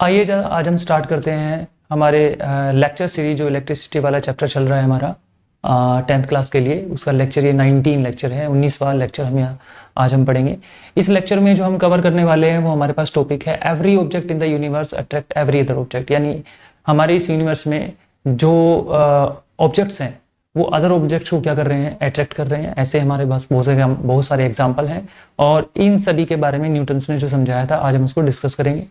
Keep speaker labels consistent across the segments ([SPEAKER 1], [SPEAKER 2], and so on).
[SPEAKER 1] आइए आज हम स्टार्ट करते हैं हमारे लेक्चर सीरीज जो इलेक्ट्रिसिटी वाला चैप्टर चल रहा है हमारा 10th क्लास के लिए। उसका लेक्चर ये 19 लेक्चर है, 19वां लेक्चर हम यहाँ आज हम पढ़ेंगे। इस लेक्चर में जो हम कवर करने वाले हैं वो हमारे पास टॉपिक है every object in the universe attract every other object. यानी हमारे इस यूनिवर्स में जो ऑब्जेक्ट्स हैं वो अदर ऑब्जेक्ट्स को क्या कर रहे हैं, अट्रैक्ट कर रहे हैं। ऐसे हमारे पास बहुत सारे एग्जाम्पल हैं और इन सभी के बारे में न्यूटन्स ने जो समझाया था आज हम उसको डिस्कस करेंगे।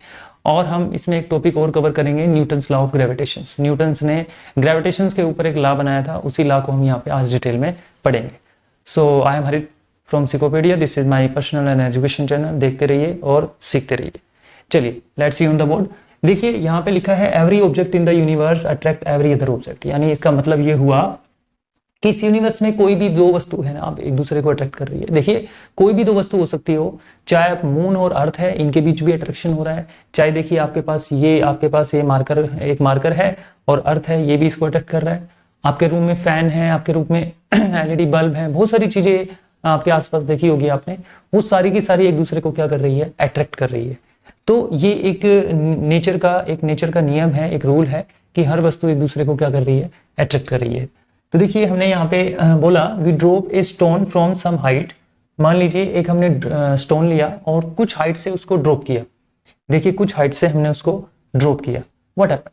[SPEAKER 1] और हम इसमें एक टॉपिक और कवर करेंगे, न्यूटन्स लॉ ऑफ ग्रेविटेशंस। न्यूटन्स ने ग्रेविटेशंस के ऊपर एक लॉ बनाया था, उसी लॉ को हम यहाँ पे आज डिटेल में पढ़ेंगे। So I am Harit from Sikopedia, this is my personal and education channel. देखते रहिए और सीखते रहिए। चलिए let's see on the board. देखिए यहाँ पे लिखा है every object in the universe attract every other object. यानी इसका मतलब ये हुआ कि इस यूनिवर्स में कोई भी दो वस्तु है ना, आप एक दूसरे को अट्रैक्ट कर रही है। देखिए कोई भी दो वस्तु हो सकती हो, चाहे मून और अर्थ है, इनके बीच भी अट्रैक्शन हो रहा है। चाहे देखिए आपके पास ये मार्कर है और अर्थ है, ये भी इसको अट्रैक्ट कर रहा है। आपके रूम में फैन है, आपके रूम में एलईडी बल्ब है, बहुत सारी चीजें आपके आसपास देखी होगी आपने, वो सारी की सारी एक दूसरे को क्या कर रही है, अट्रैक्ट कर रही है। तो ये एक नेचर का नियम है, एक रूल है कि हर वस्तु एक दूसरे को क्या कर रही है, अट्रैक्ट कर रही है। तो देखिए हमने यहाँ पे बोला we drop a stone from some height. मान लीजिए एक हमने स्टोन लिया और कुछ हाइट से उसको ड्रॉप किया। देखिए कुछ हाइट से हमने उसको ड्रॉप किया। व्हाट हैपन,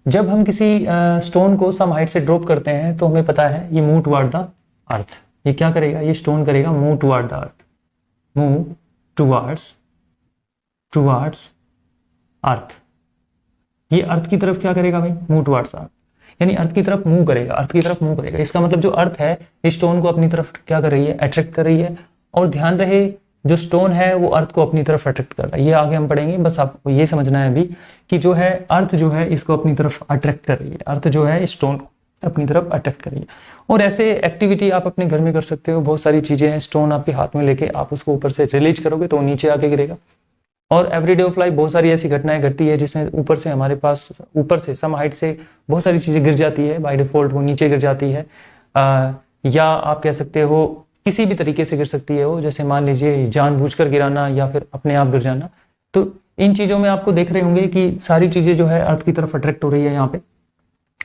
[SPEAKER 1] जब हम किसी स्टोन को सम हाइट से ड्रॉप करते हैं तो हमें पता है ये मूव टुवर्ड द अर्थ। ये क्या करेगा, ये स्टोन करेगा move toward the earth, move towards अर्थ। ये अर्थ की तरफ क्या करेगा भाई, मूव टुवर्ड्स अर्थ, यानी अर्थ की तरफ मूव करेगा। इसका मतलब जो अर्थ है इस स्टोन को अपनी तरफ क्या कर रही है, अट्रैक्ट कर रही है। और ध्यान रहे जो स्टोन है वो अर्थ को अपनी तरफ अट्रैक्ट कर रहा है। ये आगे हम पढ़ेंगे, बस आपको ये समझना है अभी कि जो है अर्थ जो है इसको अपनी तरफ अट्रैक्ट कर रही है, अर्थ जो है स्टोन को अपनी तरफ अट्रैक्ट कर रही है। और ऐसे एक्टिविटी आप अपने घर में कर सकते हो, बहुत सारी चीजें हैं। स्टोन आपके हाथ में लेके आप उसको ऊपर से रिलीज करोगे तो नीचे आके गिरेगा। और एवरीडे ऑफ लाइफ बहुत सारी ऐसी घटनाएं घटती है जिसमें ऊपर से सम हाइट से बहुत सारी चीजें गिर जाती है, बाय डिफॉल्ट वो नीचे गिर जाती है। या आप कह सकते हो किसी भी तरीके से गिर सकती है वो, जैसे मान लीजिए जानबूझकर गिराना या फिर अपने आप गिर जाना। तो इन चीजों में आपको देख रहे होंगे कि सारी चीजें जो है अर्थ की तरफ अट्रैक्ट हो रही है यहाँ पे।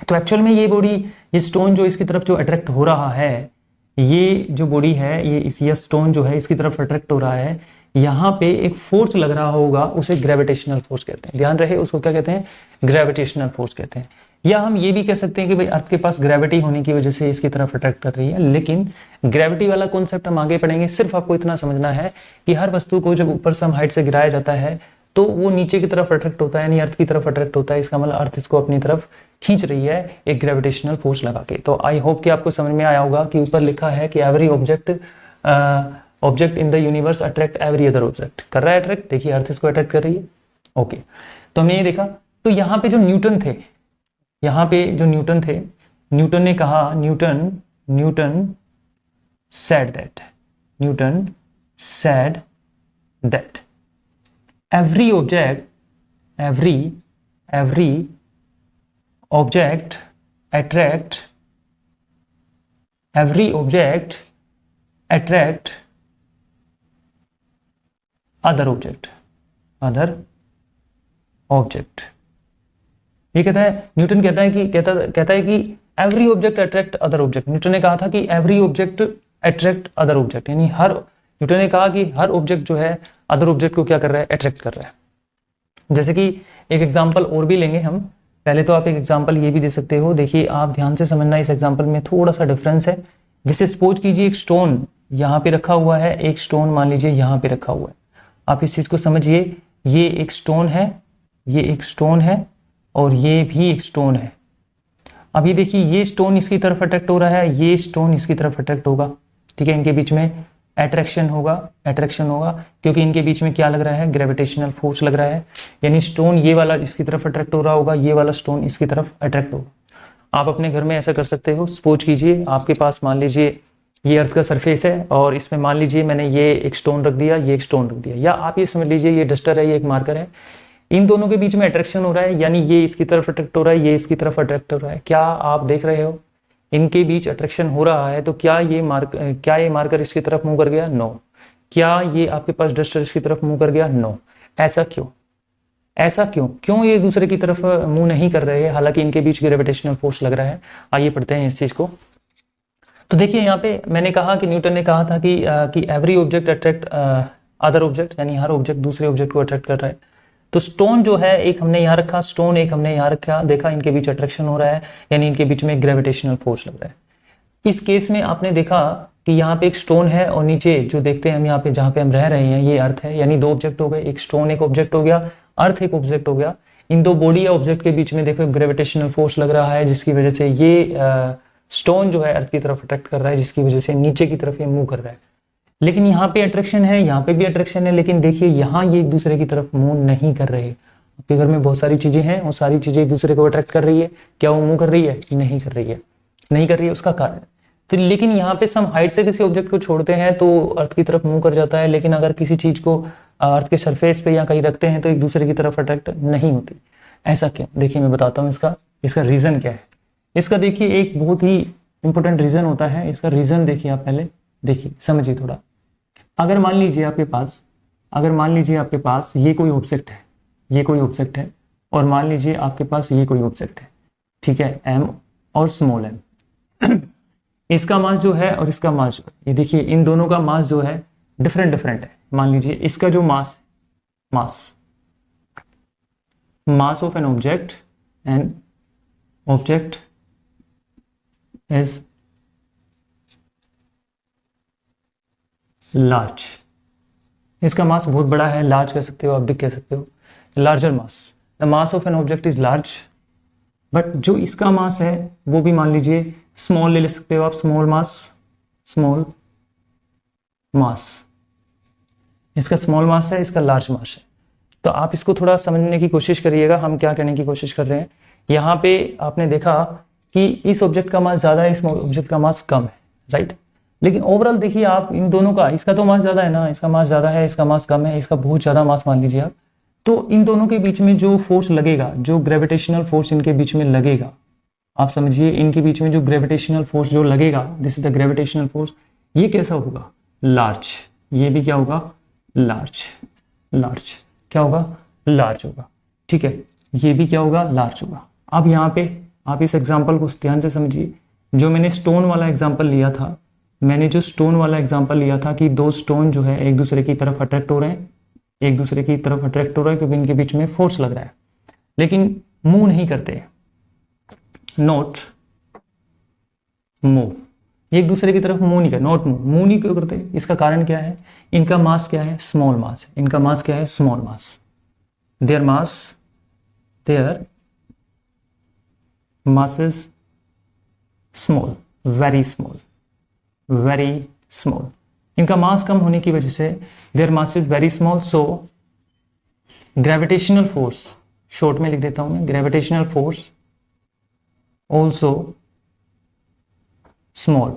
[SPEAKER 1] तो एक्चुअल में ये स्टोन जो इसकी तरफ जो अट्रैक्ट हो रहा है, ये जो बॉडी है ये स्टोन जो है इसकी तरफ अट्रैक्ट हो रहा है। यहाँ पे एक फोर्स लग रहा होगा, उसे ग्रेविटेशनल फोर्स कहते हैं। ध्यान रहे उसको क्या कहते हैं, ग्रेविटेशनल फोर्स कहते हैं। या हम ये भी कह सकते हैं कि भाई अर्थ के पास ग्रेविटी होने की वजह से इसकी तरफ अट्रैक्ट कर रही है। लेकिन ग्रेविटी वाला कॉन्सेप्ट हम आगे पढ़ेंगे। सिर्फ आपको इतना समझना है कि हर वस्तु को जब ऊपर सम हाइट से गिराया जाता है तो वो नीचे की तरफ अट्रैक्ट होता है, यानी अर्थ की तरफ अट्रैक्ट होता है। इसका मतलब अर्थ इसको अपनी तरफ खींच रही है एक ग्रेविटेशनल फोर्स लगा के। तो आई होप कि आपको समझ में आया होगा कि ऊपर लिखा है कि every object in the universe attract every other object. कर रहा है अट्रैक्ट, देखिए अर्थ इसको अट्रैक्ट कर रही है। ओके, तो हमने ये देखा। तो यहाँ पे जो न्यूटन थे, न्यूटन ने कहा, Newton said that every object attract other object। ये कहता है, न्यूटन कहता है कि every object attract other object. Newton ने कहा था कि every object attract other object, यानी न्यूटन ने कहा कि हर ऑब्जेक्ट जो है अदर ऑब्जेक्ट को क्या कर रहा है, अट्रैक्ट कर रहा है। जैसे कि एक एग्जांपल और भी लेंगे हम। पहले तो आप एक एग्जांपल ये भी दे सकते हो। देखिए आप ध्यान से समझना, इस एग्जांपल में थोड़ा सा डिफरेंस है। जैसे सपोज कीजिए एक स्टोन यहाँ पे रखा हुआ है, एक स्टोन मान लीजिए यहाँ पे रखा हुआ है। आप इस चीज को समझिए, ये एक स्टोन है और ये भी एक स्टोन है। अब ये देखिए ये स्टोन इसकी तरफ अट्रैक्ट हो रहा है, ये स्टोन इसकी तरफ अट्रैक्ट होगा। ठीक है, इनके बीच में अट्रैक्शन होगा क्योंकि इनके बीच में क्या लग रहा है, ग्रेविटेशनल फोर्स लग रहा है। यानी स्टोन ये वाला इसकी तरफ अट्रैक्ट हो रहा होगा, ये वाला स्टोन इसकी तरफ अट्रैक्ट होगा। आप अपने घर में ऐसा कर सकते हो। सपोज कीजिए आपके पास मान लीजिए ये अर्थ का सरफेस है और इसमें मान लीजिए मैंने ये एक स्टोन रख दिया, ये एक स्टोन रख दिया, या आप ये समझ लीजिए ये डस्टर है, ये एक मार्कर है। इन दोनों के बीच में अट्रैक्शन हो रहा है, यानी ये इसकी तरफ अट्रैक्ट हो रहा है, ये इसकी तरफ अट्रैक्ट हो रहा है। क्या आप देख रहे हो इनके बीच अट्रैक्शन हो रहा है? तो क्या ये मार्कर इसकी तरफ मूव कर गया? नो। क्या ये आपके पास डस्टर इसकी तरफ मूव कर गया? नो। ऐसा क्यों? ऐसा क्यों क्यों ये एक दूसरे की तरफ मूव नहीं कर रहे हैं, हालांकि इनके बीच ग्रेविटेशनल फोर्स लग रहा है। आइए पढ़ते हैं इस चीज को। तो देखिए यहाँ पे मैंने कहा कि न्यूटन ने कहा था कि every object attract other object, यानी हर ऑब्जेक्ट दूसरे ऑब्जेक्ट को अट्रैक्ट कर रहा है। तो स्टोन जो है एक हमने यहाँ रखा, स्टोन एक हमने यहाँ रखा, देखा इनके बीच अट्रैक्शन हो रहा है, यानी इनके बीच में ग्रेविटेशनल फोर्स लग रहा है। इस केस में आपने देखा कि यहाँ पे एक स्टोन है और नीचे जो देखते हैं हम यहाँ पे जहाँ पे हम रह रहे हैं ये अर्थ है, यानी दो ऑब्जेक्ट हो गए, एक स्टोन एक ऑब्जेक्ट हो गया, अर्थ एक ऑब्जेक्ट हो गया। इन दो बॉडी या ऑब्जेक्ट के बीच में देखो ग्रेविटेशनल फोर्स लग रहा है, जिसकी वजह से ये स्टोन जो है अर्थ की तरफ अट्रैक्ट कर रहा है, जिसकी वजह से नीचे की तरफ ये मूव कर रहा है। लेकिन यहाँ पे अट्रैक्शन है, यहाँ पे भी अट्रैक्शन है, लेकिन देखिए यहाँ ये एक दूसरे की तरफ मूव नहीं कर रहे। आपके घर में बहुत सारी चीजें हैं और सारी चीजें एक दूसरे को अट्रैक्ट कर रही है, क्या वो मूव कर रही है? नहीं कर रही है, नहीं कर रही है। उसका कारण तो लेकिन यहाँ पे सम हाइट से किसी ऑब्जेक्ट को छोड़ते हैं तो अर्थ की तरफ मूव कर जाता है, लेकिन अगर किसी चीज को अर्थ के सरफेस पे या कहीं रखते हैं तो एक दूसरे की तरफ अट्रैक्ट नहीं होती। ऐसा क्यों? देखिए मैं बताता हूँ इसका रीजन क्या है। इसका देखिए एक बहुत ही इंपॉर्टेंट रीजन होता है। इसका रीजन देखिए, आप पहले देखिए समझिए थोड़ा। अगर मान लीजिए आपके पास ये कोई ऑब्जेक्ट है, ये कोई ऑब्जेक्ट है, और मान लीजिए आपके पास ये कोई ऑब्जेक्ट है, ठीक है, एम और स्मॉल एम। इसका मास जो है और इसका मास जो है, ये देखिए इन दोनों का मास जो है डिफरेंट है। मान लीजिए इसका जो mass of an object is large. इसका मास बहुत बड़ा है, लार्ज कह सकते हो, आप बिग कह सकते हो, larger mass. The mass of an object is large, but जो इसका मास है वो भी मान लीजिए स्मॉल ले सकते हो आप, स्मॉल मास। इसका स्मॉल मास है, इसका लार्ज मास है। तो आप इसको थोड़ा समझने की कोशिश करिएगा, हम क्या कहने की कोशिश कर रहे हैं। यहाँ पे आपने देखा कि इस ऑब्जेक्ट का मास ज्यादा है, इस ऑब्जेक्ट का मास कम है, राइट। लेकिन ओवरऑल देखिए आप इन दोनों का, इसका तो मास ज्यादा है ना, इसका मास ज्यादा है, इसका मास कम है, इसका बहुत ज्यादा मास मान लीजिए आप। तो इन दोनों के बीच में जो फोर्स लगेगा, जो ग्रेविटेशनल फोर्स इनके बीच में लगेगा, आप समझिए इनके बीच में जो ग्रेविटेशनल फोर्स जो लगेगा, this is the gravitational force, ये कैसा होगा? लार्ज। ये भी क्या होगा? लार्ज। क्या होगा? लार्ज होगा, ठीक है। ये भी क्या होगा? लार्ज होगा। अब यहाँ पे आप इस एग्जाम्पल को ध्यान से समझिए। जो मैंने स्टोन वाला एग्जाम्पल लिया था, कि दो स्टोन जो है एक दूसरे की तरफ अट्रैक्ट हो रहे हैं, क्योंकि इनके बीच में फोर्स लग रहा है, लेकिन मूव नहीं करते, नॉट मूव, एक दूसरे की तरफ मूव नहीं करते, नॉट मूव, मूव नहीं क्यों करते? इसका कारण क्या है? इनका मास क्या है? स्मॉल मास है। इनका मास क्या है? Small mass. Their mass is small, very small. इनका मास कम होने की वजह से their mass is very small, so gravitational force, short में लिख देता हूं मैं, ग्रेविटेशनल फोर्स ऑल्सो स्मॉल।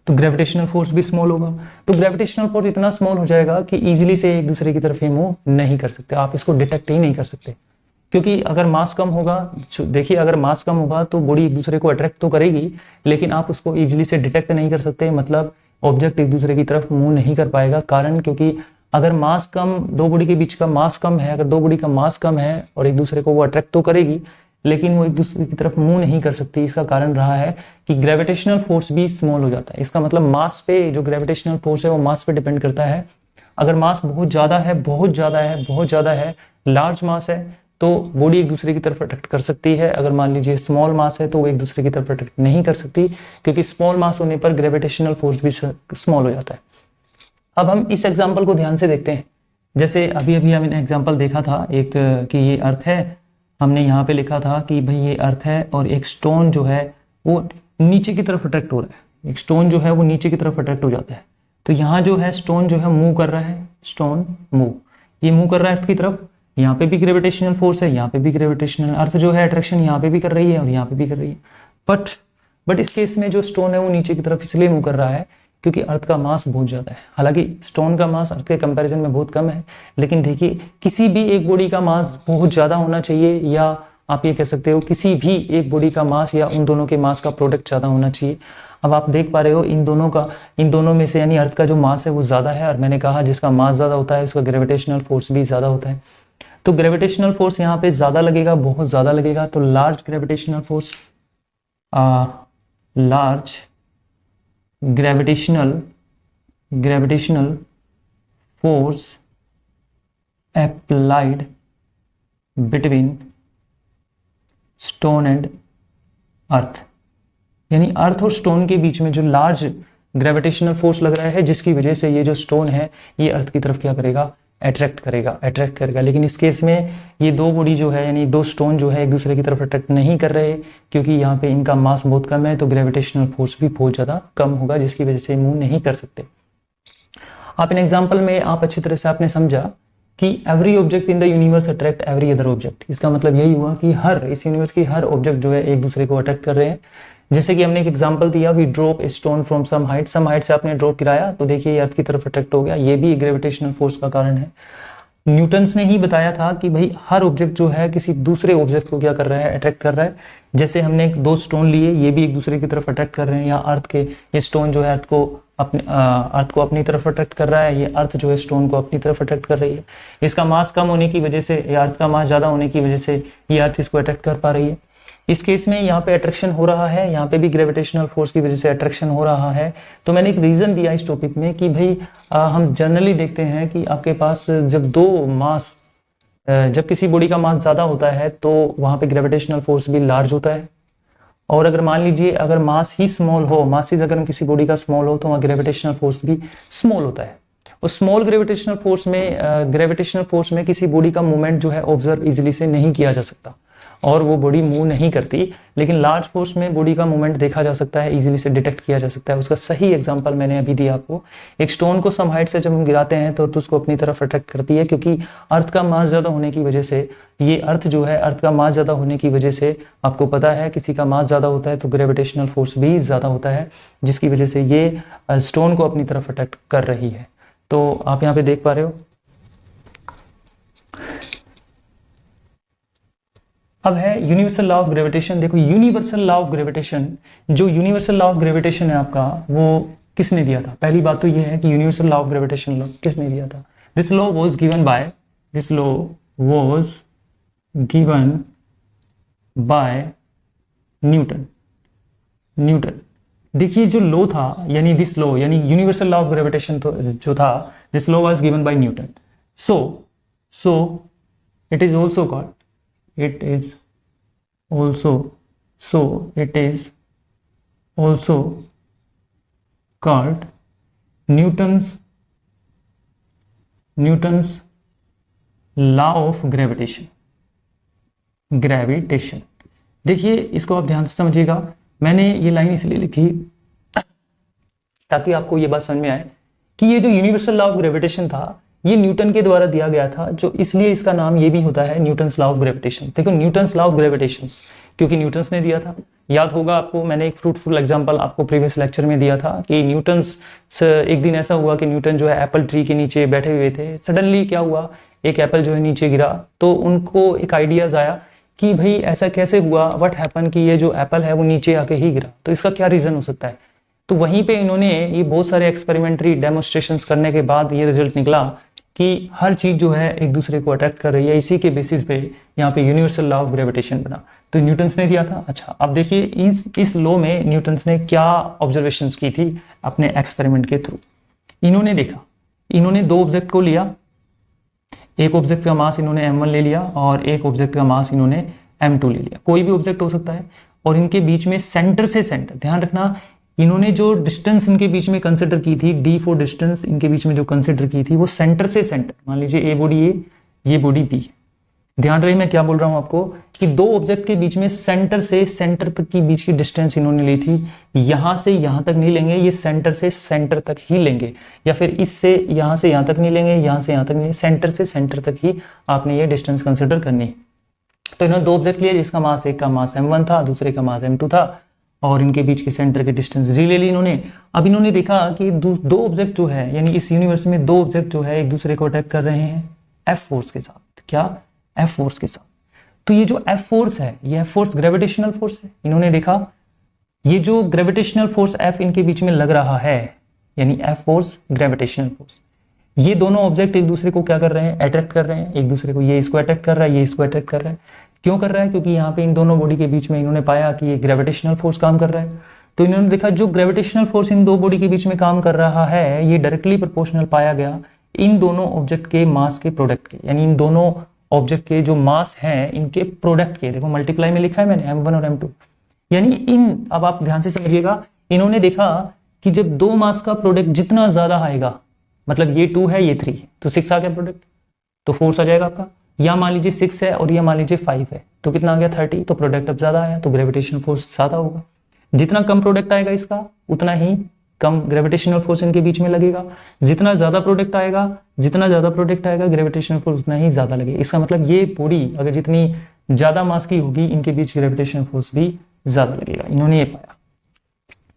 [SPEAKER 1] तो ग्रेविटेशनल फोर्स भी स्मॉल होगा, तो ग्रेविटेशनल फोर्स इतना स्मॉल हो जाएगा कि इजीली से एक दूसरे की तरफ ये मूव नहीं कर सकते, आप इसको डिटेक्ट ही नहीं कर सकते। क्योंकि अगर मास कम होगा, देखिए अगर मास कम होगा तो बॉडी एक दूसरे को अट्रैक्ट तो करेगी, लेकिन आप उसको इजीली से डिटेक्ट नहीं कर सकते, मतलब ऑब्जेक्ट एक दूसरे की तरफ मूव नहीं कर पाएगा। कारण क्योंकि अगर मास कम, दो बॉडी के बीच का मास कम है, अगर दो बॉडी का मास कम है और एक दूसरे को वो अट्रैक्ट तो करेगी, लेकिन वो एक दूसरे की तरफ मूव नहीं कर सकती। इसका कारण रहा है कि ग्रेविटेशनल फोर्स भी स्मॉल हो जाता है। इसका मतलब मास पे, जो ग्रेविटेशनल फोर्स है वो मास पे डिपेंड करता है। अगर मास बहुत ज्यादा है, लार्ज मास है, तो बॉडी एक दूसरे की तरफ अट्रैक्ट कर सकती है। अगर मान लीजिए स्मॉल मास है तो वो एक दूसरे की तरफ अट्रैक्ट नहीं कर सकती, क्योंकि स्मॉल मास होने पर ग्रेविटेशनल फोर्स भी स्मॉल हो जाता है। अब हम इस एग्जाम्पल को ध्यान से देखते हैं। जैसे अभी हमने एग्जाम्पल देखा था एक, कि ये अर्थ है, हमने यहाँ पे लिखा था कि भाई ये अर्थ है और एक स्टोन जो है वो नीचे की तरफ अट्रैक्ट हो रहा है, एक स्टोन जो है वो नीचे की तरफ अट्रैक्ट हो जाता है। तो यहाँ जो है स्टोन जो है मूव कर रहा है, ये मूव कर रहा है अर्थ की तरफ। यहाँ पे भी ग्रेविटेशनल फोर्स है, यहाँ पे भी ग्रेविटेशनल, अर्थ जो है अट्रैक्शन यहाँ पे भी कर रही है और यहाँ पे भी कर रही है। बट इस केस में जो स्टोन है वो नीचे की तरफ इसलिए मूव कर रहा है क्योंकि अर्थ का मास बहुत ज्यादा है। हालांकि स्टोन का मास अर्थ के कंपैरिजन में बहुत कम है, लेकिन देखिए किसी भी एक बॉडी का मास बहुत ज्यादा होना चाहिए, या आप ये कह सकते हो किसी भी एक बॉडी का मास या उन दोनों के मास का प्रोडक्ट ज्यादा होना चाहिए। अब आप देख पा रहे हो इन दोनों में से, यानी अर्थ का जो मास है वो ज्यादा है, और मैंने कहा जिसका मास ज्यादा होता है उसका ग्रेविटेशनल फोर्स भी ज्यादा होता है। तो ग्रेविटेशनल फोर्स यहाँ पे ज़्यादा लगेगा, बहुत ज़्यादा लगेगा। तो large gravitational force, large gravitational force applied between stone and earth, यानी अर्थ और स्टोन के बीच में जो लार्ज ग्रेविटेशनल फोर्स लग रहा है, जिसकी वजह से ये जो स्टोन है ये अर्थ की तरफ क्या करेगा, अट्रैक्ट करेगा। लेकिन इस केस में ये दो बॉडी जो है, यानी दो स्टोन जो है एक दूसरे की तरफ अट्रैक्ट नहीं कर रहे, क्योंकि यहाँ पे इनका मास बहुत कम है, तो ग्रेविटेशनल फोर्स भी बहुत ज़्यादा कम होगा, जिसकी वजह से मूव नहीं कर सकते। आप इन एग्जाम्पल में आप अच्छी तरह से आपने समझा कि every object in the universe attract every other object. इसका मतलब यही हुआ कि इस यूनिवर्स की हर ऑब्जेक्ट जो है एक दूसरे को अट्रैक्ट कर रहे हैं। जैसे कि हमने एक एग्जांपल दिया, we drop a stone from some height से आपने ड्रॉप गिराया, तो देखिए ये अर्थ की तरफ अट्रैक्ट हो गया, ये भी ग्रेविटेशनल फोर्स का कारण है। न्यूटन्स ने ही बताया था कि भाई हर ऑब्जेक्ट जो है किसी दूसरे ऑब्जेक्ट को क्या कर रहा है, अट्रैक्ट कर रहा है। जैसे हमने दो स्टोन लिए, ये भी एक दूसरे की तरफ अट्रैक्ट कर रहे हैं, या अर्थ के ये स्टोन जो है अर्थ को अपनी तरफ अट्रैक्ट कर रहा है, ये अर्थ जो है स्टोन को अपनी तरफ अट्रैक्ट कर रही है। इसका मास कम होने की वजह से या अर्थ का मास ज़्यादा होने की वजह से ये अर्थ इसको अट्रैक्ट कर पा रही है। इस केस में यहाँ पे अट्रैक्शन हो रहा है, यहाँ पे भी ग्रेविटेशनल फोर्स की वजह से अट्रैक्शन हो रहा है। तो मैंने एक रीज़न दिया इस टॉपिक में कि भाई हम जनरली देखते हैं कि आपके पास जब किसी बॉडी का मास ज़्यादा होता है तो वहाँ पे ग्रेविटेशनल फोर्स भी लार्ज होता है। और अगर मान लीजिए अगर मास ही स्मॉल हो, मासेस अगर किसी बॉडी का स्मॉल हो, तो वहाँ ग्रेविटेशनल फोर्स भी स्मॉल होता है। और स्मॉल ग्रेविटेशनल फोर्स में किसी बॉडी का मूवमेंट जो है ऑब्जर्व इजीली से नहीं किया जा सकता और वो बॉडी मूव नहीं करती। लेकिन लार्ज फोर्स में बॉडी का मूवमेंट देखा जा सकता है, इजीली से डिटेक्ट किया जा सकता है। उसका सही एग्जांपल मैंने अभी दिया आपको। एक स्टोन को सम हाइट से जब हम गिराते हैं तो उसको अपनी तरफ अट्रैक्ट करती है, क्योंकि अर्थ का मास ज़्यादा होने की वजह से ये अर्थ जो है, अर्थ का मास ज़्यादा होने की वजह से आपको पता है किसी का मास ज़्यादा होता है तो ग्रेविटेशनल फोर्स भी ज़्यादा होता है, जिसकी वजह से ये स्टोन को अपनी तरफ अट्रैक्ट कर रही है। तो आप यहाँ पे देख पा रहे हो। अब है यूनिवर्सल लॉ ऑफ ग्रेविटेशन। देखो यूनिवर्सल लॉ ऑफ ग्रेविटेशन, जो यूनिवर्सल लॉ ऑफ ग्रेविटेशन है आपका, वो किसने दिया था? पहली बात तो ये है कि यूनिवर्सल लॉ ऑफ ग्रेविटेशन किसने दिया था? This law was given by Newton. देखिए जो लॉ था, यानी दिस लॉ, यानी यूनिवर्सल लॉ ऑफ ग्रेविटेशन तो जो था, this law was given by Newton. So it is also called it is also called Newton's law of gravitation। देखिए इसको आप ध्यान से समझिएगा। मैंने ये लाइन इसलिए लिखी ताकि आपको ये बात समझ में आए कि ये जो यूनिवर्सल लॉ ऑफ ग्रेविटेशन था, ये न्यूटन के द्वारा दिया गया था, जो इसलिए इसका नाम ये भी होता है न्यूटन्स लॉ ऑफ ग्रेविटेशन। देखो न्यूटन्स लॉ ऑफ ग्रेविटेशन क्योंकि न्यूटन्स ने दिया था। याद होगा आपको, मैंने एक फ्रूटफुल एग्जांपल आपको प्रीवियस लेक्चर में दिया था कि एक दिन ऐसा हुआ कि न्यूटन जो है एप्पल ट्री के नीचे बैठे हुए थे। सडनली क्या हुआ, एक एप्पल जो है नीचे गिरा, तो उनको एक आइडियाज आया कि भाई ऐसा कैसे हुआ, व्हाट हैपन कि ये जो एप्पल है वो नीचे आके ही गिरा, तो इसका क्या रीजन हो सकता है। तो वहीं पे इन्होंने ये बहुत सारे एक्सपेरिमेंटरी डेमोन्स्ट्रेशंस करने के बाद ये रिजल्ट निकला कि हर चीज जो है एक दूसरे को अट्रैक्ट कर रही है। इसी के बेसिस पे यहाँ पे यूनिवर्सल लॉ ऑफ ग्रेविटेशन बना, तो न्यूटन्स ने दिया था। अच्छा, अब देखिए इस लॉ में न्यूटन्स ने क्या ऑब्जर्वेशंस की थी अपने एक्सपेरिमेंट के थ्रू। इन्होंने देखा, इन्होंने दो ऑब्जेक्ट को लिया, एक ऑब्जेक्ट का मास इन्होंने m1 ले लिया और एक ऑब्जेक्ट का मास इन्होंने m2 ले लिया। कोई भी ऑब्जेक्ट हो सकता है, और इनके बीच में सेंटर से सेंटर, ध्यान रखना, इन्होंने जो डिस्टेंस इनके बीच में कंसिडर की थी, d4 डिस्टेंस इनके बीच में जो कंसिडर की थी, वो सेंटर से सेंटर, मान लीजिए ए बॉडी ए, ये बॉडी बी। ध्यान रहे मैं क्या बोल रहा हूं आपको कि दो ऑब्जेक्ट के बीच में सेंटर से सेंटर तक की बीच की डिस्टेंस इन्होंने ली थी। यहां से यहां तक नहीं लेंगे, ये सेंटर से सेंटर तक ही लेंगे, या फिर इससे यहां से यहां तक नहीं लेंगे, यहां से यहां तक नहीं, सेंटर से सेंटर तक ही आपने ये डिस्टेंस कंसिडर करनी है। तो इन्होंने दो ऑब्जेक्ट लिए, जिसका मास, एक का मास m1 था, दूसरे का मास m2 था, और इनके बीच के सेंटर के डिस्टेंस d ले ली इन्होंने। अब इन्होंने देखा कि दो ऑब्जेक्ट जो है, यानी इस यूनिवर्स में दो ऑब्जेक्ट जो है एक दूसरे को अटैक कर रहे हैं F फोर्स के साथ। क्या? F फोर्स के साथ। तो ये जो F फोर्स है, ये F फोर्स ग्रेविटेशनल फोर्स है। इन्होंने देखा ये जो ग्रेविटेशनल फोर्स F इनके बीच में लग रहा है, यानी F फोर्स ग्रेविटेशनल फोर्स, ये दोनों ऑब्जेक्ट एक दूसरे को क्या कर रहे हैं, अट्रैक्ट कर रहे हैं एक दूसरे को। ये इसको अट्रैक्ट कर रहा है, ये इसको अट्रैक्ट कर रहा है। क्यों कर रहा है? क्योंकि यहाँ पे इन दोनों बॉडी के बीच में इन्होंने पाया कि ये ग्रेविटेशनल फोर्स काम कर रहा है। तो इन्होंने देखा जो ग्रेविटेशनल फोर्स इन दो बॉडी के बीच में काम कर रहा है ये डायरेक्टली प्रोपोर्शनल पाया गया इन दोनों ऑब्जेक्ट के मास के प्रोडक्ट के, यानी इन दोनों ऑब्जेक्ट के जो मास हैं इनके प्रोडक्ट के। देखो मल्टीप्लाई में लिखा है मैंने m1 और m2, यानी इन, अब आप ध्यान से समझिएगा, इन्होंने देखा कि जब दो मास का प्रोडक्ट जितना ज्यादा आएगा, मतलब ये 2 है ये 3 है, तो 6 आ गया प्रोडक्ट, तो फोर्स आ जाएगा आपका। या मान लीजिए 6 है और या मान लीजिए 5 है, तो कितना आ गया 30, तो प्रोडक्ट अब ज्यादा आया, तो ग्रेविटेशनल फोर्स ज्यादा होगा। जितना कम प्रोडक्ट आएगा इसका उतना ही कम ग्रेविटेशनल फोर्स इनके बीच में लगेगा। जितना ज्यादा प्रोडक्ट आएगा ग्रेविटेशनल फोर्स उतना ही ज्यादा लगेगा। इसका मतलब ये बॉडी अगर जितनी ज्यादा मास की होगी इनके बीच ग्रेविटेशनल फोर्स भी ज्यादा लगेगा। इन्होंने ये पाया,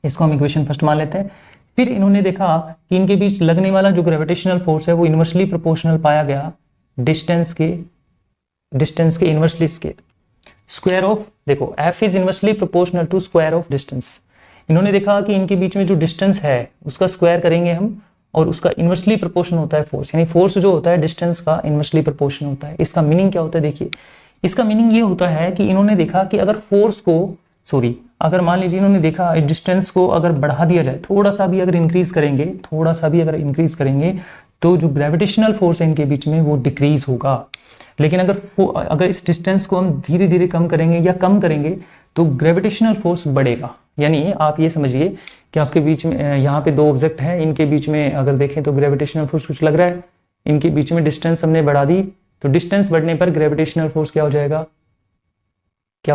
[SPEAKER 1] इसको हम इक्वेशन फर्स्ट मान लेते हैं। फिर इन्होंने देखा कि इनके बीच लगने वाला जो ग्रेविटेशनल फोर्स है वो इनवर्सली प्रोपोर्शनल पाया गया डिस्टेंस के इनवर्सली स्क्वायर ऑफ, देखो f is inversely proportional to square of distance. इन्होंने देखा कि इनके बीच में जो डिस्टेंस है उसका स्क्वायर करेंगे हम और उसका इनवर्सली प्रोपोर्शनल होता है फोर्स, यानी फोर्स जो होता है डिस्टेंस का इनवर्सली प्रोपोर्शनल होता है। इसका मीनिंग क्या होता है? देखिए इसका मीनिंग ये होता है कि इन्होंने देखा कि अगर फोर्स को, अगर मान लीजिए इन्होंने देखा डिस्टेंस को अगर बढ़ा दिया जाए, थोड़ा सा भी अगर इंक्रीज करेंगे तो जो ग्रेविटेशनल फोर्स है इनके बीच में वो डिक्रीज होगा। लेकिन अगर इस डिस्टेंस को हम धीरे धीरे कम करेंगे तो ग्रेविटेशनल फोर्स बढ़ेगा। यानी आप ये समझिए कि आपके बीच में यहाँ पे दो ऑब्जेक्ट हैं, इनके बीच में अगर देखें तो ग्रेविटेशनल फोर्स कुछ लग रहा है, इनके बीच में डिस्टेंस हमने बढ़ा दी, तो डिस्टेंस बढ़ने पर ग्रेविटेशनल फोर्स क्या हो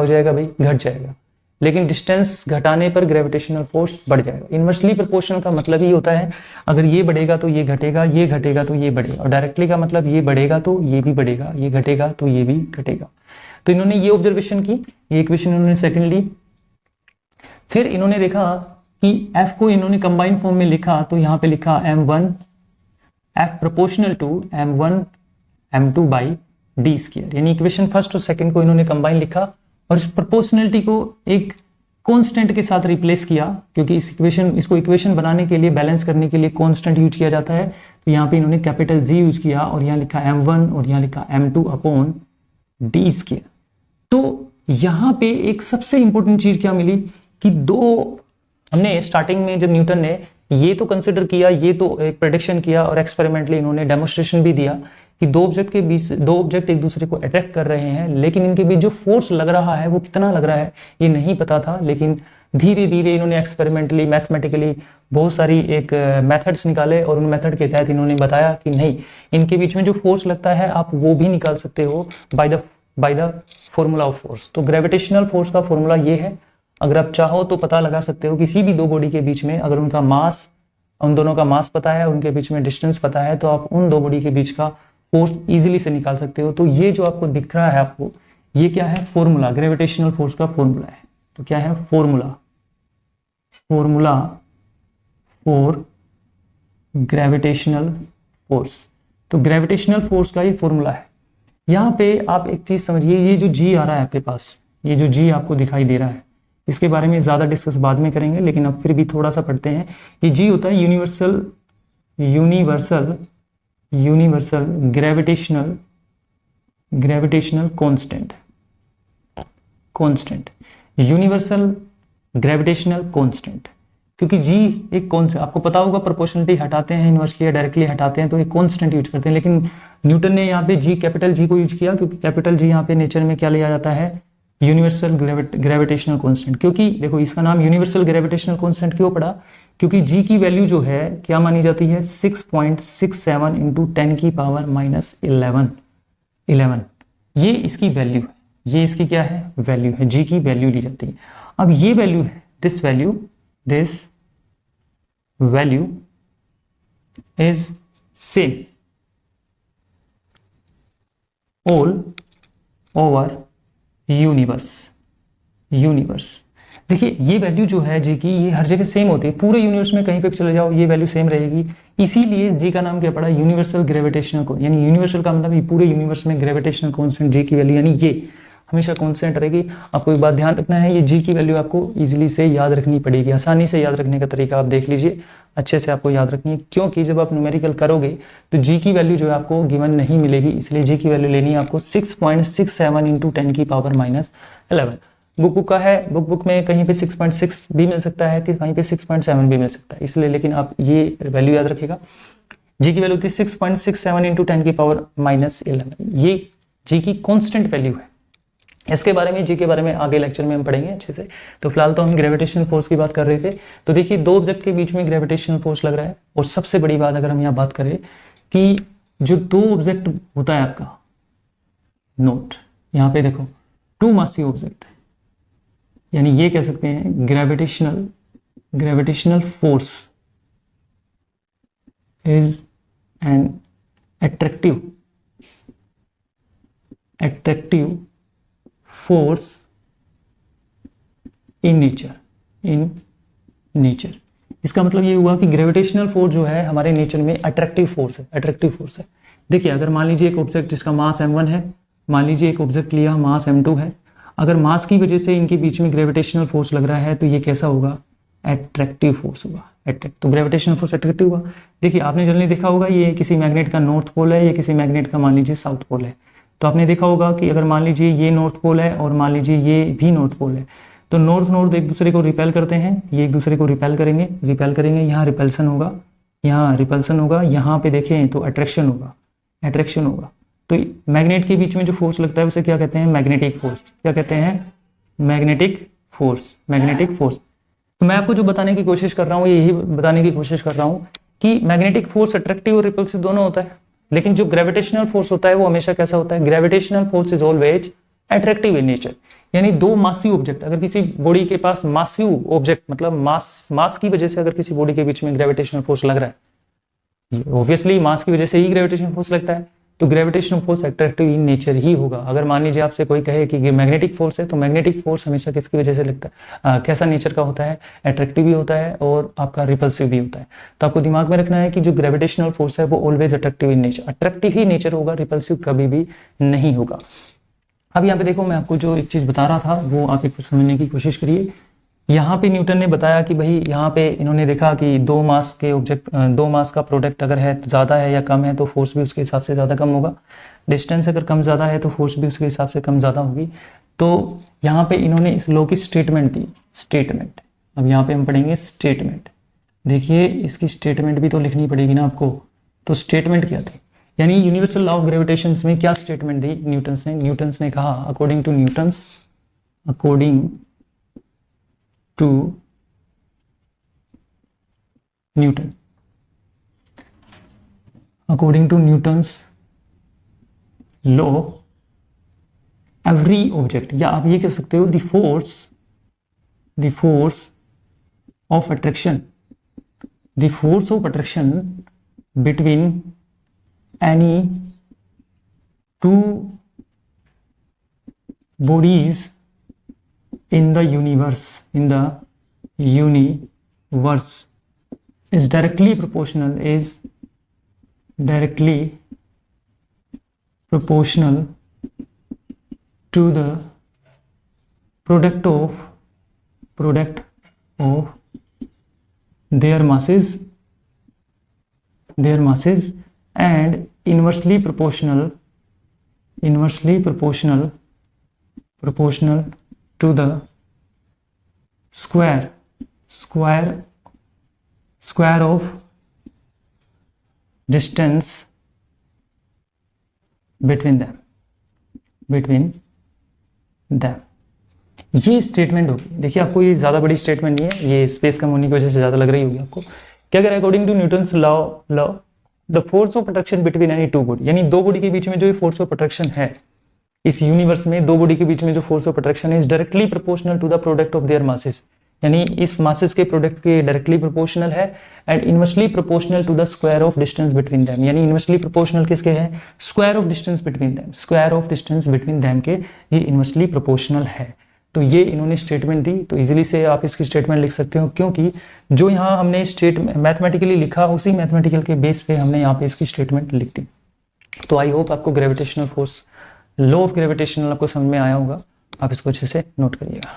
[SPEAKER 1] जाएगा भाई? घट जाएगा। लेकिन डिस्टेंस घटाने पर ग्रेविटेशनल फोर्स बढ़ जाएगा। इनवर्सली प्रोपोर्शनल का मतलब ही होता है अगर ये बढ़ेगा तो ये घटेगा, ये घटेगा तो ये बढ़ेगा, और डायरेक्टली का मतलब ये बढ़ेगा तो ये भी बढ़ेगा, ये घटेगा तो ये भी घटेगा। तो इन्होंने ये ऑब्जर्वेशन की, ये इक्वेशन इन्होंने सेकंड ली। फिर इन्होंने देखा कि f को इन्होंने कंबाइन फॉर्म में लिखा, तो यहाँ पे लिखा m1 f proportional to m1 m2 by D square, यानी इक्वेशन फर्स्ट और सेकंड को इन्होंने कंबाइन लिखा और इस प्रोपोर्शनलिटी को एक कांस्टेंट के साथ रिप्लेस किया, क्योंकि इसको इक्वेशन बनाने के लिए, बैलेंस करने के लिए कांस्टेंट यूज किया जाता है। तो यहाँ पे इन्होंने कैपिटल G यूज किया और यहाँ लिखा m1 और यहाँ लिखा m2 अपॉन डी स्क्वायर। तो यहाँ पे एक सबसे इंपॉर्टेंट चीज क्या मिली कि हमने स्टार्टिंग में जब न्यूटन ने ये तो कंसिडर किया, ये तो एक प्रेडिक्शन किया और एक्सपेरिमेंटली इन्होंने डेमोन्स्ट्रेशन भी दिया कि दो ऑब्जेक्ट एक दूसरे को अट्रैक्ट कर रहे हैं, लेकिन इनके बीच जो फोर्स लग रहा है वो कितना लग रहा है ये नहीं पता था। लेकिन धीरे धीरे इन्होंने एक्सपेरिमेंटली, मैथमेटिकली बहुत सारी एक मेथड्स निकाले और उन मेथड के तहत इन्होंने बताया कि नहीं, इनके बीच में जो फोर्स लगता है आप वो भी निकाल सकते हो by the formula of force. तो ग्रेविटेशनल फोर्स का फॉर्मूला ये है, अगर आप चाहो तो पता लगा सकते हो किसी भी दो बॉडी के बीच में, अगर उन दोनों का मास पता है, उनके बीच में डिस्टेंस पता है, तो आप उन दो बॉडी के बीच का फोर्स इजीली से निकाल सकते हो। तो ये जो आपको दिख रहा है आपको, ये क्या है? फॉर्मूला, ग्रेविटेशनल फोर्स का फॉर्मूला है। तो क्या है? Formula for gravitational force. तो ग्रेविटेशनल फोर्स का ये फॉर्मूला है। यहाँ पे आप एक चीज समझिए, ये जो जी आ रहा है आपके पास, ये जो जी आपको दिखाई दे रहा है, इसके बारे में ज्यादा डिस्कस बाद में करेंगे, लेकिन अब फिर भी थोड़ा सा पढ़ते हैं। ये जी होता है universal gravitational constant, universal gravitational constant. क्योंकि जी एक कॉन्स्टेंट, आपको पता होगा प्रोपोर्शनलिटी हटाते हैं इनवर्सली या डायरेक्टली हटाते हैं तो एक कांस्टेंट यूज करते हैं, लेकिन न्यूटन ने यहाँ पे जी, कैपिटल जी को यूज किया, क्योंकि कैपिटल जी यहाँ पे नेचर में क्या लिया जाता है? Universal gravitational constant. क्योंकि देखो इसका नाम यूनिवर्सल ग्रेविटेशनल कांस्टेंट क्यों पड़ा? क्योंकि जी की वैल्यू जो है क्या मानी जाती है? 6.67 इंटू 10 की पावर माइनस 11। ये इसकी वैल्यू है, ये इसकी क्या है? वैल्यू है, जी की वैल्यू ली जाती है। अब ये वैल्यू है, this value is same all over universe. देखिए ये वैल्यू जो है जी की, ये हर जगह सेम होती है, पूरे यूनिवर्स में कहीं पे भी चले जाओ ये वैल्यू सेम रहेगी। इसीलिए जी का नाम क्या पड़ा? यूनिवर्सल ग्रेविटेशनल को, यानी यूनिवर्सल का मतलब ये पूरे यूनिवर्स में ग्रेविटेशनल कांस्टेंट जी की वैल्यू, यानी ये हमेशा कांस्टेंट रहेगी। आपको एक बात ध्यान रखना है, ये जी की वैल्यू आपको इजीली से याद रखनी पड़ेगी। आसानी से याद रखने का तरीका आप देख लीजिए, अच्छे से आपको याद रखनी है, क्योंकि जब आप न्यूमेरिकल करोगे तो जी की वैल्यू जो है आपको गिवन नहीं मिलेगी, इसलिए जी की वैल्यू लेनी है आपको 6.67 इंटू 10 की पावर -11। बुक का है, बुक में कहीं पे 6.6 भी मिल सकता है कि कहीं पे 6.7 भी मिल सकता है, इसलिए लेकिन आप ये वैल्यू याद रखिएगा। जी की वैल्यू थी 6.67 इंटू 10 की पावर -11, ये जी की कांस्टेंट वैल्यू है। इसके बारे में, जी के बारे में आगे लेक्चर में हम पढ़ेंगे अच्छे से। तो फिलहाल तो हम ग्रेविटेशनल फोर्स की बात कर रहे थे। तो देखिए, दो ऑब्जेक्ट के बीच में ग्रेविटेशनल फोर्स लग रहा है, और सबसे बड़ी बात अगर हम यहाँ बात करें कि जो दो ऑब्जेक्ट होता है आपका, नोट यहाँ पे देखो, टू मासिव ऑब्जेक्ट, यानी ये कह सकते हैं gravitational force is an attractive force in nature। इसका मतलब ये हुआ कि ग्रेविटेशनल फोर्स जो है हमारे नेचर में अट्रैक्टिव फोर्स है। देखिए, अगर मान लीजिए एक ऑब्जेक्ट जिसका मास m1 है, मान लीजिए एक ऑब्जेक्ट लिया मास m2 है, अगर मास की वजह से इनके बीच में ग्रेविटेशनल फोर्स लग रहा है तो ये कैसा होगा, एट्रैक्टिव फोर्स होगा। तो ग्रेविटेशनल फोर्स एट्रैक्टिव हुआ। देखिए, आपने जनरली देखा होगा ये किसी मैग्नेट का नॉर्थ पोल है, या किसी मैग्नेट का मान लीजिए साउथ पोल है, तो आपने देखा होगा कि अगर मान लीजिए ये नॉर्थ पोल है और मान लीजिए ये भी नॉर्थ पोल है, तो नॉर्थ एक दूसरे को रिपेल करते हैं, ये एक दूसरे को रिपेल करेंगे, यहाँ रिपल्सन होगा, यहाँ पे देखें तो अट्रैक्शन होगा। तो मैग्नेट के बीच में जो फोर्स लगता है उसे क्या कहते हैं, मैग्नेटिक फोर्स। तो मैं आपको जो बताने की कोशिश कर रहा हूँ, यही बताने की कोशिश कर रहा हूँ कि मैग्नेटिक फोर्स अट्रैक्टिव और रिपल्सिव दोनों होता है, लेकिन जो ग्रेविटेशनल फोर्स होता है वो हमेशा कैसा होता है, gravitational force is always attractive in nature. यानी दो मासिव ऑब्जेक्ट, अगर किसी बॉडी के पास मासिव ऑब्जेक्ट मतलब मास की वजह से अगर किसी बॉडी के बीच में ग्रेविटेशनल फोर्स लग रहा है, ऑब्वियसली मास की वजह से ही ग्रेविटेशनल फोर्स लगता है, तो gravitational force attractive in nature ही होगा। अगर मान लीजिए आपसे कोई कहे कि मैग्नेटिक फोर्स है, तो मैग्नेटिक फोर्स हमेशा किसकी वजह से लगता है, कैसा नेचर का होता है, अट्रैक्टिव भी होता है और आपका रिपल्सिव भी होता है। तो आपको दिमाग में रखना है कि जो ग्रेविटेशनल फोर्स है वो always attractive in nature, attractive he nature होगा, रिपल्सिव कभी भी नहीं होगा। अब यहाँ पे देखो, मैं आपको जो एक चीज बता रहा था वो आप एक समझने की कोशिश करिए। यहाँ पे न्यूटन ने बताया कि भाई यहाँ पे इन्होंने देखा कि दो मास का प्रोडक्ट अगर है तो ज़्यादा है या कम है तो फोर्स भी उसके हिसाब से ज़्यादा कम होगा, डिस्टेंस अगर कम ज़्यादा है तो फोर्स भी उसके हिसाब से कम ज़्यादा होगी। तो यहाँ पे इन्होंने इस लॉ की स्टेटमेंट दी, स्टेटमेंट। अब यहाँ पे हम पढ़ेंगे स्टेटमेंट। देखिए, इसकी स्टेटमेंट भी तो लिखनी पड़ेगी ना आपको, तो स्टेटमेंट क्या थी, यानी यूनिवर्सल लॉ ऑफ ग्रेविटेशन में क्या स्टेटमेंट दी न्यूटन्स ने कहा, according to Newton's law, every object, या आप ये कह सकते हो the force of attraction between any two bodies in the universe is directly proportional to the product of their masses and inversely proportional to the square of distance between them। ये statement होगी। देखिए, आपको ये ज़्यादा बड़ी statement नहीं है, ये स्पेस कम होने की वजह से ज़्यादा लग रही होगी आपको। क्या करें, according to Newton's law the force of attraction between any two body, यानी दो बॉडी के बीच में जो फोर्स ऑफ अट्रैक्शन है इस यूनिवर्स में, दो बॉडी के बीच में जो फोर्स ऑफ अट्रैक्शन है is directly proportional to the product of their masses, यानी इस मासेस के प्रोडक्ट के डायरेक्टली प्रोपोर्शनल है, and inversely proportional to the square of distance between them, यानी इनवर्सली प्रोपोर्शनल किसके है, square of distance between them के ये इनवर्सली प्रोपोर्शनल है। तो ये इन्होंने स्टेटमेंट दी, तो इजीली से आप इसकी स्टेटमेंट लिख सकते हो, क्योंकि जो यहाँ हमने मैथमेटिकली लिखा उसी मैथमेटिकल के बेस पे हमने यहाँ पे इसकी स्टेटमेंट लिख दी। तो आई होप आपको gravitational force law of gravitational आपको समझ में आया होगा, आप इसको अच्छे से नोट करिएगा।